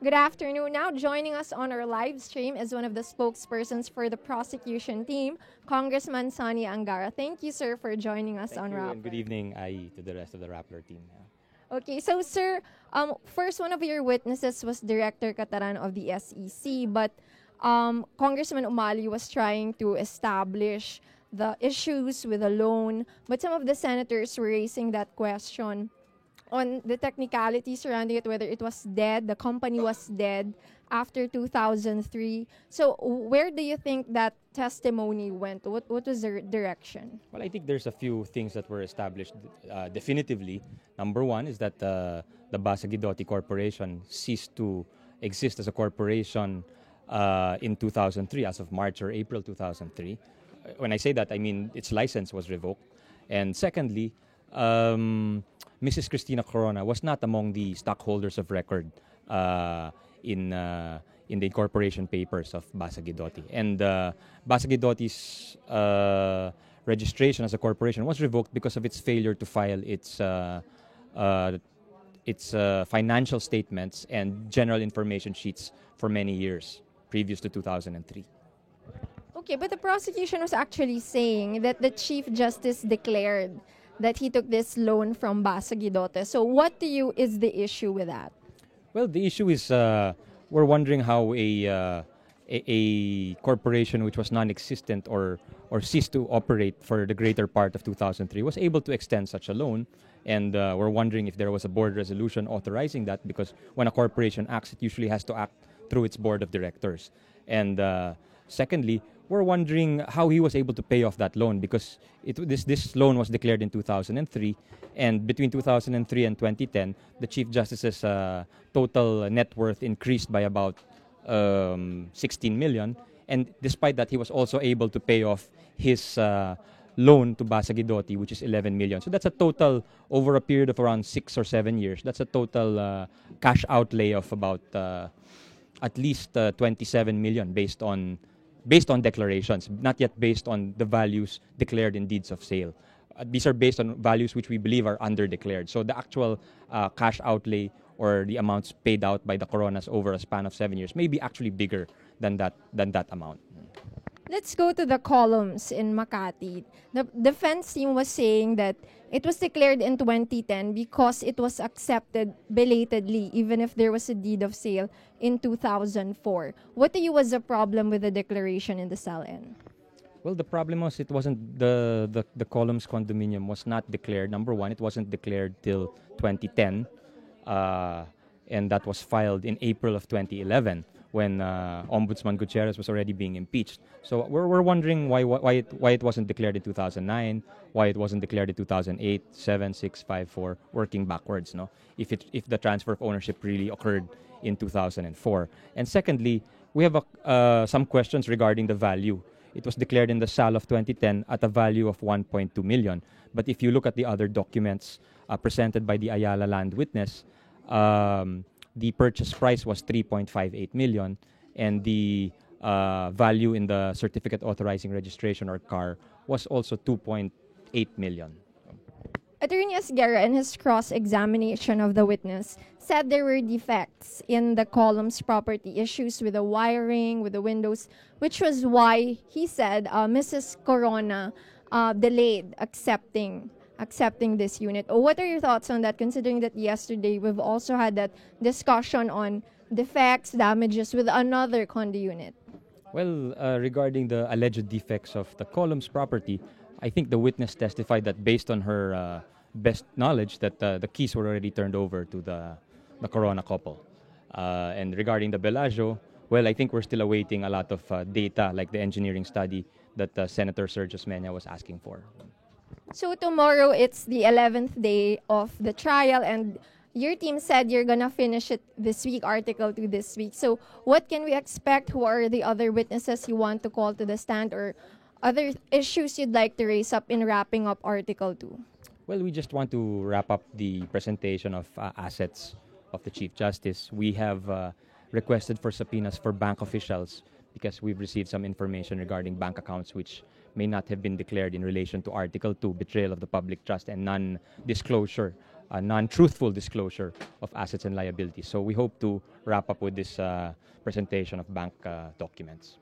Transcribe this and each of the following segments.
Good afternoon. Now joining us on our live stream is one of the spokespersons for the prosecution team, Congressman Sonny Angara. Thank you, sir, for joining us on Thank you, Rappler. and good evening, IE, to the rest of the Rappler team. Okay, so sir, first one of your witnesses was Director Cataran of the SEC, but Congressman Umali was trying to establish the issues with the loan, but some of the senators were raising that question on the technicality surrounding it, whether it was dead, the company was dead after 2003. So where do you think that testimony went? What was the direction? Well, I think there's a few things that were established definitively. Number one is that the Basa Guidotti Corporation ceased to exist as a corporation in 2003, as of March or April 2003. When I say that, I mean its license was revoked. And secondly, Mrs. Cristina Corona was not among the stockholders of record in the incorporation papers of Basa Guidotti. And Basa Guidotti's registration as a corporation was revoked because of its failure to file its financial statements and general information sheets for many years previous to 2003. Okay, but the prosecution was actually saying that the Chief Justice declared that he took this loan from Basa Guidotti. So what to you is the issue with that? Well, the issue is we're wondering how a corporation which was non-existent or ceased to operate for the greater part of 2003 was able to extend such a loan. And we're wondering if there was a board resolution authorizing that, because when a corporation acts, it usually has to act through its board of directors. And secondly, we're wondering how he was able to pay off that loan, because this loan was declared in 2003, and between 2003 and 2010, the Chief Justice's total net worth increased by about 16 million, and despite that, he was also able to pay off his loan to Basa Guidotti, which is 11 million. So that's a total, over a period of around 6 or 7 years, that's a total cash outlay of about at least 27 million based on declarations, not yet based on the values declared in deeds of sale. These are based on values which we believe are underdeclared. So the actual cash outlay or the amounts paid out by the Coronas over a span of 7 years may be actually bigger than that amount. Let's go to the columns in Makati. The defense team was saying that it was declared in 2010 because it was accepted belatedly, even if there was a deed of sale in 2004. What to you was the problem with the declaration in the SLN? Well, the problem was it wasn't the columns condominium was not declared. Number one, it wasn't declared till 2010, and that was filed in April of 2011. When Ombudsman Gutierrez was already being impeached. So we're wondering why it wasn't declared in 2009, why it wasn't declared in 2008, 7, 6, 5, 4, working backwards, no? If the transfer of ownership really occurred in 2004. And secondly, we have some questions regarding the value. It was declared in the SAL of 2010 at a value of 1.2 million. But if you look at the other documents presented by the Ayala land witness, the purchase price was 3.58 million, and the value in the certificate authorizing registration, or CAR, was also 2.8 million. Attorney Esguerra, in his cross-examination of the witness, said there were defects in the columns property, issues with the wiring, with the windows, which was why he said Mrs. Corona delayed accepting this unit. What are your thoughts on that, considering that yesterday we've also had that discussion on defects, damages with another condo unit? Well, regarding the alleged defects of the columns property, I think the witness testified that based on her best knowledge that the keys were already turned over to the Corona couple. And regarding the Bellagio, well, I think we're still awaiting a lot of data, like the engineering study that Senator Sergio Mena was asking for. So tomorrow, it's the 11th day of the trial, and your team said you're going to finish it this week, Article 2 this week. So what can we expect? Who are the other witnesses you want to call to the stand, or other issues you'd like to raise up in wrapping up Article 2? Well, we just want to wrap up the presentation of assets of the Chief Justice. We have requested for subpoenas for bank officials because we've received some information regarding bank accounts which may not have been declared in relation to Article 2, betrayal of the public trust and non-disclosure non-truthful disclosure of assets and liabilities. So we hope to wrap up with this presentation of bank documents.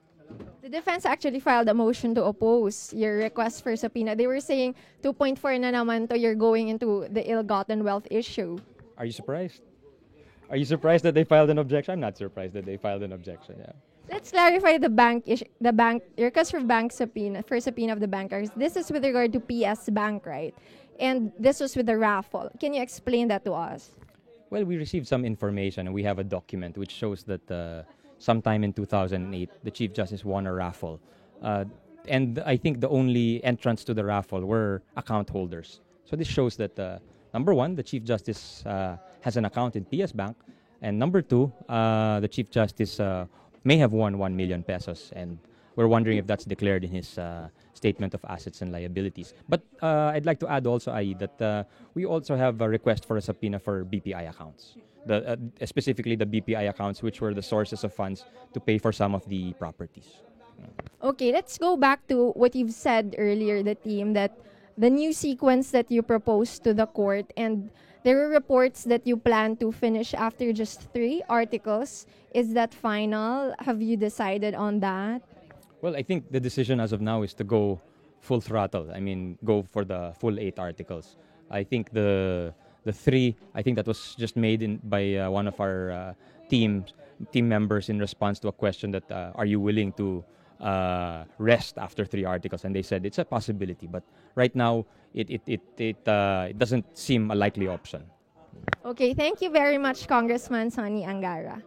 The defense actually filed a motion to oppose your request for subpoena. They were saying 2.4 na naman to you're going into the ill-gotten wealth issue. Are you surprised? Are you surprised that they filed an objection? I'm not surprised that they filed an objection. Yeah. Let's clarify the bank your request for bank subpoena of the bankers. This is with regard to PS Bank, right? And this was with the raffle. Can you explain that to us? Well, we received some information and we have a document which shows that sometime in 2008, the Chief Justice won a raffle. And I think the only entrants to the raffle were account holders. So this shows that, number one, the Chief Justice has an account in PS Bank. And number two, the Chief Justice may have won 1 million pesos. And we're wondering if that's declared in his statement of assets and liabilities. But I'd like to add also, IE, that we also have a request for a subpoena for BPI accounts. Specifically the BPI accounts, which were the sources of funds to pay for some of the properties. Okay, let's go back to what you've said earlier, the team, that the new sequence that you proposed to the court, and there were reports that you plan to finish after just 3 articles. Is that final? Have you decided on that? Well, I think the decision as of now is to go full throttle. I mean, go for the full 8 articles. I think the 3, I think that was just made by one of our team members in response to a question that are you willing to rest after 3 articles? And they said it's a possibility, but right now it doesn't seem a likely option. Okay, thank you very much, Congressman Sonny Angara.